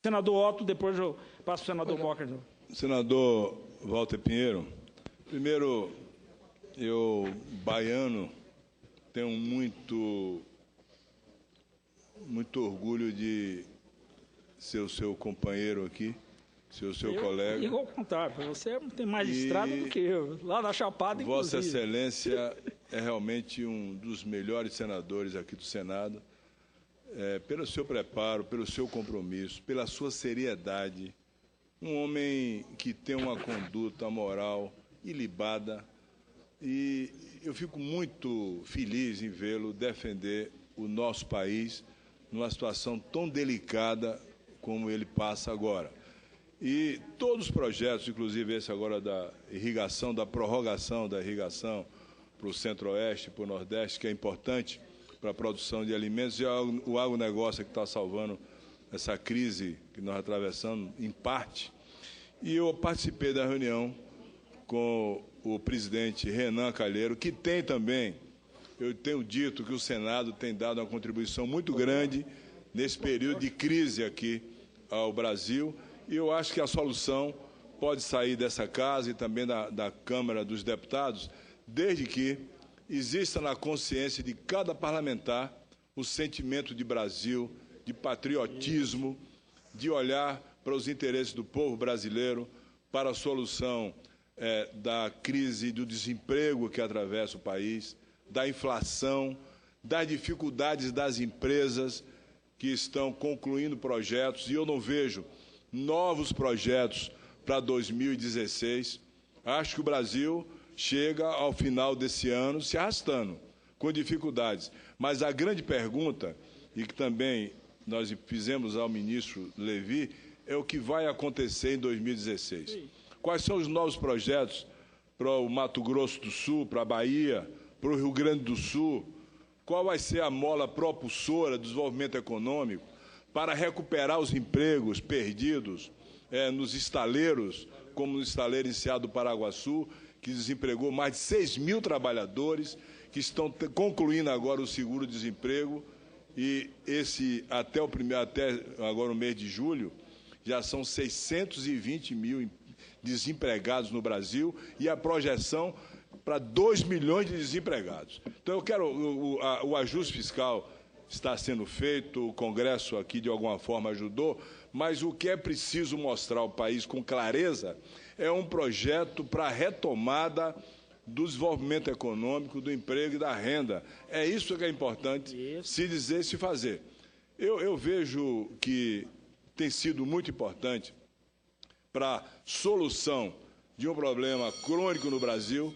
Senador Otto, depois eu passo para o senador Mocker. Senador Walter Pinheiro, primeiro, eu, baiano, tenho muito orgulho de ser o seu companheiro aqui, ser o seu colega. Igual ao contrário, você tem mais estrada do que eu, lá na Chapada, Vossa inclusive. Excelência é realmente um dos melhores senadores aqui do Senado, pelo seu preparo, pelo seu compromisso, pela sua seriedade, um homem que tem uma conduta moral ilibada, e eu fico muito feliz em vê-lo defender o nosso país numa situação tão delicada como ele passa agora. E todos os projetos, inclusive esse agora da irrigação, da prorrogação da irrigação para o Centro-Oeste, para o Nordeste, que é importante para a produção de alimentos, e o agronegócio que está salvando essa crise que nós atravessamos, em parte. E eu participei da reunião com o presidente Renan Calheiro, que tem também, eu tenho dito que o Senado tem dado uma contribuição muito grande nesse período de crise aqui ao Brasil, e eu acho que a solução pode sair dessa casa e também da Câmara dos Deputados, desde que exista na consciência de cada parlamentar o sentimento de Brasil, de patriotismo, de olhar para os interesses do povo brasileiro, para a solução da crise do desemprego que atravessa o país, da inflação, das dificuldades das empresas que estão concluindo projetos, e eu não vejo novos projetos para 2016. Acho que o Brasil chega ao final desse ano se arrastando, com dificuldades. Mas a grande pergunta, e que também nós fizemos ao ministro Levi, é o que vai acontecer em 2016. Quais são os novos projetos para o Mato Grosso do Sul, para a Bahia, para o Rio Grande do Sul? Qual vai ser a mola propulsora do desenvolvimento econômico para recuperar os empregos perdidos nos estaleiros, como no estaleiro Enseado do Paraguaçu, que desempregou mais de 6 mil trabalhadores, que estão concluindo agora o seguro-desemprego, e até agora o mês de julho, já são 620 mil desempregados no Brasil, e a projeção para 2 milhões de desempregados. Então, eu quero o ajuste fiscal está sendo feito, o Congresso aqui de alguma forma ajudou, mas o que é preciso mostrar ao país com clareza é um projeto para a retomada do desenvolvimento econômico, do emprego e da renda. É isso que é importante se dizer e se fazer. Eu vejo que tem sido muito importante para a solução de um problema crônico no Brasil,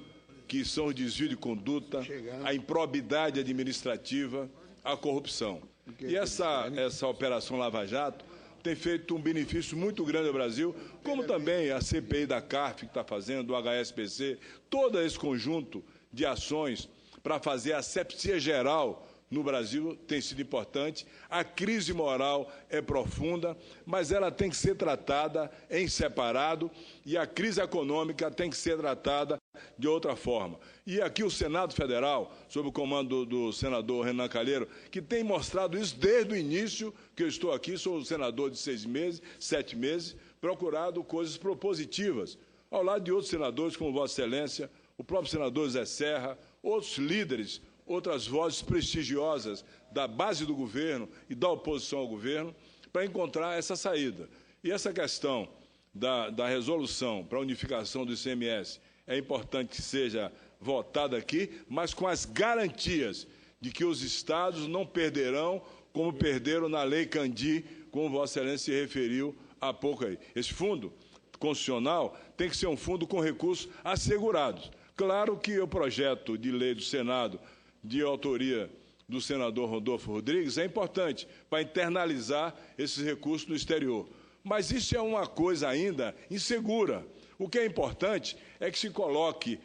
que são os desvios de conduta, a improbidade administrativa, a corrupção. E essa Operação Lava Jato tem feito um benefício muito grande ao Brasil, como também a CPI da CARF que está fazendo, o HSBC, todo esse conjunto de ações para fazer a asepsia geral no Brasil tem sido importante. A crise moral é profunda, mas ela tem que ser tratada em separado, e a crise econômica tem que ser tratada de outra forma. E aqui o Senado Federal, sob o comando do senador Renan Calheiro, que tem mostrado isso desde o início que eu estou aqui, sou senador de 6 meses, 7 meses, procurado coisas propositivas, ao lado de outros senadores, como Vossa Excelência, o próprio senador Zé Serra, outros líderes, outras vozes prestigiosas da base do governo e da oposição ao governo, para encontrar essa saída. E essa questão da resolução para a unificação do ICMS é importante que seja votada aqui, mas com as garantias de que os estados não perderão como perderam na Lei Candir, como Vossa Excelência se referiu há pouco aí. Esse fundo constitucional tem que ser um fundo com recursos assegurados. Claro que o projeto de lei do Senado, de autoria do senador Rodolfo Rodrigues, é importante para internalizar esses recursos no exterior. Mas isso é uma coisa ainda insegura. O que é importante é que se coloque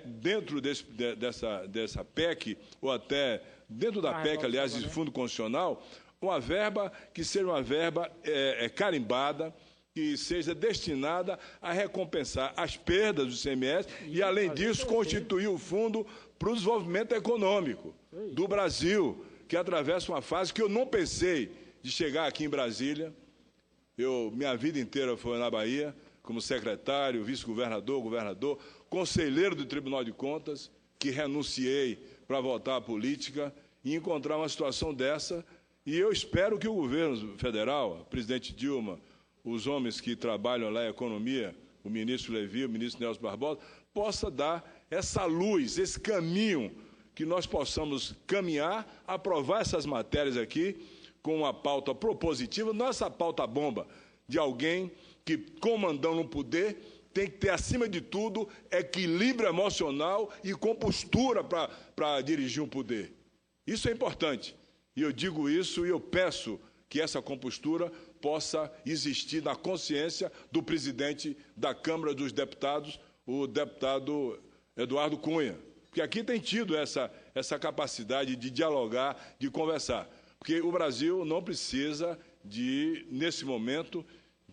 dentro dessa PEC, ou até dentro da PEC, aliás, de fundo constitucional, uma verba que seja uma verba carimbada, que seja destinada a recompensar as perdas do ICMS e, além disso, constituir o fundo para o desenvolvimento econômico do Brasil, que atravessa uma fase que eu não pensei de chegar aqui em Brasília Minha vida inteira foi na Bahia, como secretário, vice-governador, governador, conselheiro do Tribunal de Contas, que renunciei para voltar à política e encontrar uma situação dessa. E eu espero que o governo federal, a presidente Dilma, os homens que trabalham lá em economia, o ministro Levi, o ministro Nelson Barbosa, possa dar essa luz, esse caminho, que nós possamos caminhar, aprovar essas matérias aqui com uma pauta propositiva, não essa pauta bomba de alguém que, comandando um poder, tem que ter, acima de tudo, equilíbrio emocional e compostura para dirigir um poder. Isso é importante. E eu digo isso e eu peço que essa compostura possa existir na consciência do presidente da Câmara dos Deputados, o deputado Eduardo Cunha, que aqui tem tido essa capacidade de dialogar, de conversar. Porque o Brasil não precisa, nesse momento,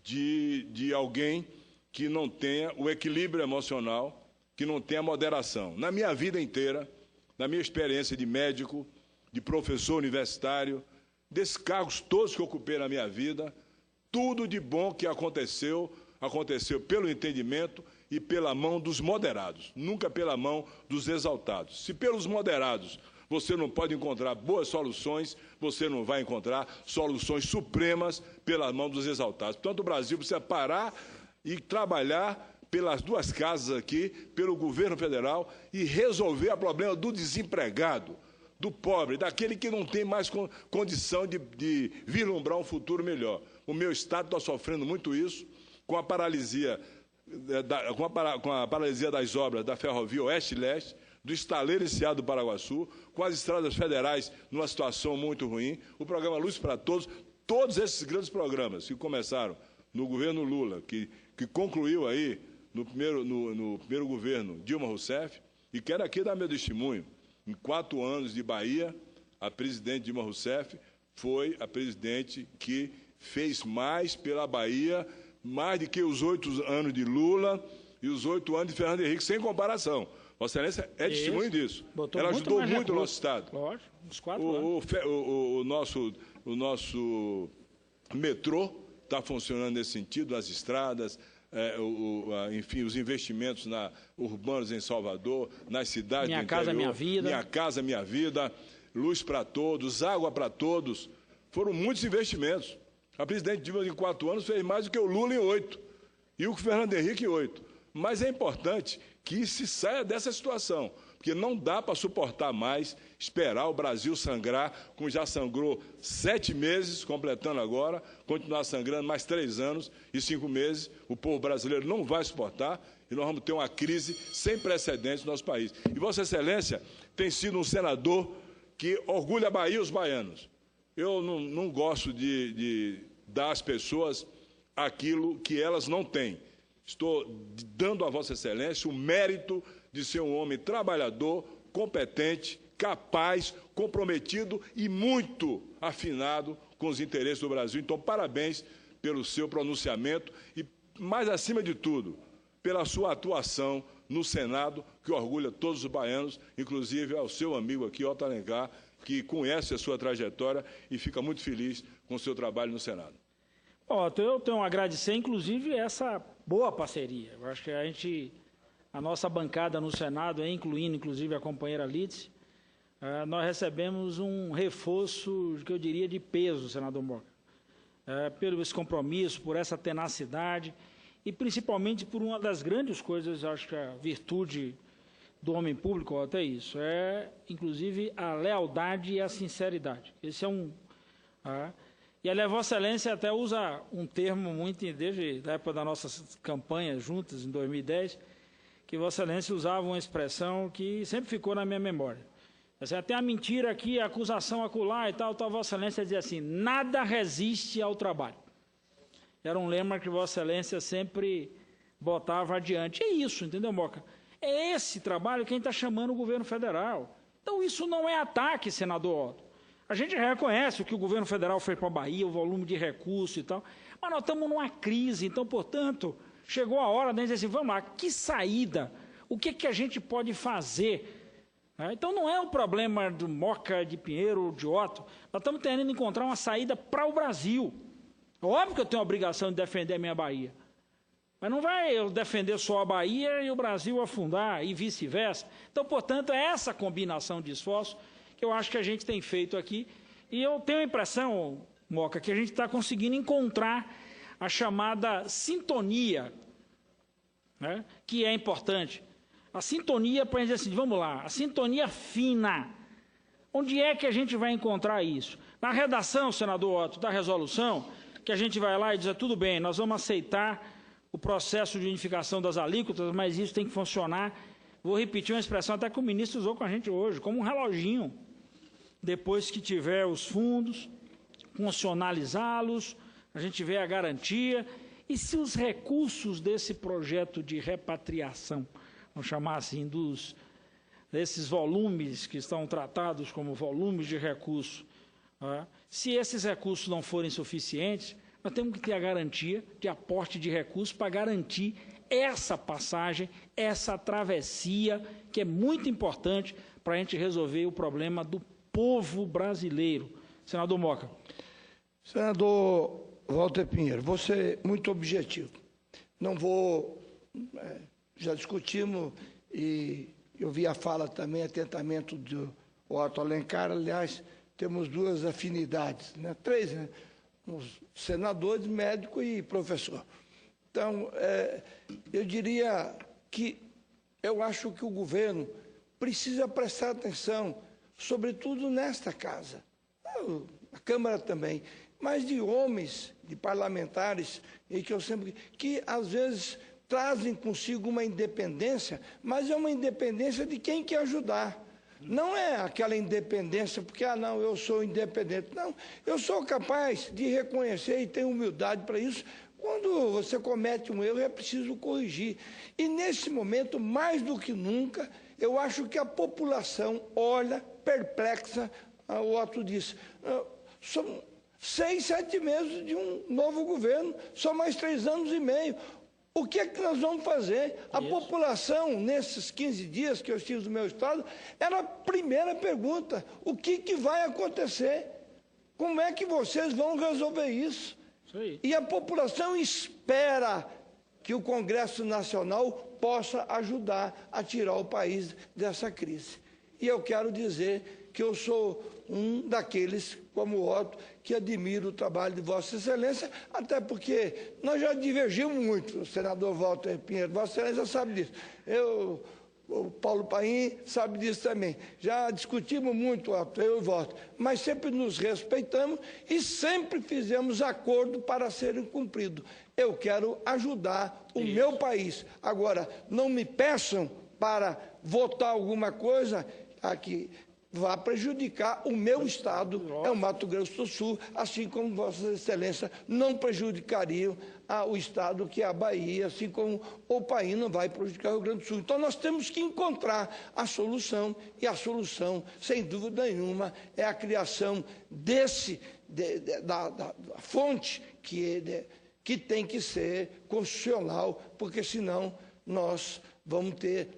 de alguém que não tenha o equilíbrio emocional, que não tenha moderação. Na minha vida inteira, na minha experiência de médico, de professor universitário, desses cargos todos que eu ocupei na minha vida, tudo de bom que aconteceu pelo entendimento e pela mão dos moderados, nunca pela mão dos exaltados. Se pelos moderados você não pode encontrar boas soluções, você não vai encontrar soluções supremas pela mão dos exaltados. Portanto, o Brasil precisa parar e trabalhar pelas duas casas aqui, pelo governo federal, e resolver o problema do desempregado, do pobre, daquele que não tem mais condição de vislumbrar um futuro melhor. O meu Estado está sofrendo muito isso, com a paralisia das obras da ferrovia Oeste e Leste, do estaleiro Enseada do Paraguaçu, com as estradas federais numa situação muito ruim, o programa Luz para Todos, todos esses grandes programas que começaram no governo Lula, que concluiu aí no primeiro governo Dilma Rousseff, e quero aqui dar meu testemunho. Em 4 anos de Bahia, a presidente Dilma Rousseff foi a presidente que fez mais pela Bahia, mais do que os 8 anos de Lula e os 8 anos de Fernando Henrique, sem comparação. Vossa Excelência é testemunho disso. Ela ajudou muito o nosso Estado. Lógico, uns 4 anos. O nosso metrô está funcionando nesse sentido, as estradas, enfim, os investimentos urbanos em Salvador, nas cidades do interior. Minha Casa Minha Vida. Minha Casa Minha Vida, Luz para Todos, Água para Todos. Foram muitos investimentos. A presidente Dilma, em 4 anos, fez mais do que o Lula em 8, e o Fernando Henrique em 8. Mas é importante que se saia dessa situação, porque não dá para suportar mais, esperar o Brasil sangrar, como já sangrou 7 meses, completando agora, continuar sangrando mais 3 anos e 5 meses. O povo brasileiro não vai suportar e nós vamos ter uma crise sem precedentes no nosso país. E Vossa Excelência tem sido um senador que orgulha a Bahia e os baianos. Eu não gosto de dar às pessoas aquilo que elas não têm. Estou dando a Vossa Excelência o mérito de ser um homem trabalhador, competente, capaz, comprometido e muito afinado com os interesses do Brasil. Então, parabéns pelo seu pronunciamento e, mais acima de tudo, pela sua atuação no Senado, que orgulha todos os baianos, inclusive ao seu amigo aqui, Otto Alencar, que conhece a sua trajetória e fica muito feliz com o seu trabalho no Senado. Otto, eu tenho a agradecer, inclusive, essa boa parceria. Eu acho que a nossa bancada no Senado, incluindo, inclusive, a companheira Lídice, nós recebemos um reforço, que eu diria, de peso, senador Moca, pelo esse compromisso, por essa tenacidade e, principalmente, por uma das grandes coisas, acho que a virtude do homem público, Otto, é isso, inclusive, a lealdade e a sinceridade. Esse é e a Vossa Excelência até usa um termo muito, desde a época da nossa campanha juntas, em 2010, que Vossa Excelência usava uma expressão que sempre ficou na minha memória. Até a mentira aqui, a acusação acolá e tal, Vossa Excelência dizia assim, nada resiste ao trabalho. Era um lema que Vossa Excelência sempre botava adiante. É isso, entendeu, Moca? É esse trabalho quem está chamando o governo federal. Então, isso não é ataque, senador Otto. A gente reconhece o que o governo federal fez para a Bahia, o volume de recursos e tal, mas nós estamos numa crise, então, portanto, chegou a hora de dizer assim, vamos lá, que saída? O que a gente pode fazer? Então, não é o problema do Moca, de Pinheiro, de Otto, nós estamos tentando encontrar uma saída para o Brasil. Óbvio que eu tenho a obrigação de defender a minha Bahia. Mas não vai eu defender só a Bahia e o Brasil afundar e vice-versa. Então, portanto, é essa combinação de esforços que eu acho que a gente tem feito aqui. E eu tenho a impressão, Moca, que a gente está conseguindo encontrar a chamada sintonia, né, que é importante. A sintonia, para a gente dizer assim, vamos lá, a sintonia fina. Onde é que a gente vai encontrar isso? Na redação, senador Otto, da resolução, que a gente vai lá e diz, tudo bem, nós vamos aceitar o processo de unificação das alíquotas, mas isso tem que funcionar. Vou repetir uma expressão até que o ministro usou com a gente hoje, como um reloginho. Depois que tiver os fundos, funcionalizá-los, a gente vê a garantia. E se os recursos desse projeto de repatriação, vamos chamar assim, desses volumes que estão tratados como volumes de recursos, se esses recursos não forem suficientes, nós temos que ter a garantia de aporte de recursos para garantir essa passagem, essa travessia, que é muito importante para a gente resolver o problema do povo brasileiro. Senador Moca. Senador Walter Pinheiro, vou ser muito objetivo. Não vou... já discutimos e eu vi a fala também atentamente do Otto Alencar. Aliás, temos duas afinidades, né? Três, né? Os senadores, médico e professor. Então, eu diria que eu acho que o governo precisa prestar atenção, sobretudo nesta casa, a Câmara também, mas de homens, de parlamentares, e que às vezes trazem consigo uma independência, mas é uma independência de quem quer ajudar. Não é aquela independência porque, não, eu sou independente. Não, eu sou capaz de reconhecer e tenho humildade para isso. Quando você comete um erro, é preciso corrigir. E nesse momento, mais do que nunca, eu acho que a população olha perplexa, o Otto disse, são 6, 7 meses de um novo governo, só mais 3 anos e meio. O que é que nós vamos fazer? A população, nesses 15 dias que eu estive no meu estado, era a primeira pergunta. O que vai acontecer? Como é que vocês vão resolver isso? E a população espera que o Congresso Nacional possa ajudar a tirar o país dessa crise. E eu quero dizer que eu sou um daqueles, como o Otto, que admiro o trabalho de Vossa Excelência, até porque nós já divergimos muito, o senador Walter Pinheiro, Vossa Excelência sabe disso. O Paulo Paim sabe disso também. Já discutimos muito, Otto, eu e Walter, mas sempre nos respeitamos e sempre fizemos acordo para serem cumpridos. Eu quero ajudar o meu país. Agora, não me peçam para votar alguma coisa aqui vá prejudicar o meu estado, é o Mato Grosso do Sul, assim como Vossa Excelência não prejudicariam o estado que é a Bahia, assim como o país não vai prejudicar o Rio Grande do Sul. Então nós temos que encontrar a solução, e a solução, sem dúvida nenhuma, é a criação da fonte que tem que ser constitucional, porque senão nós vamos ter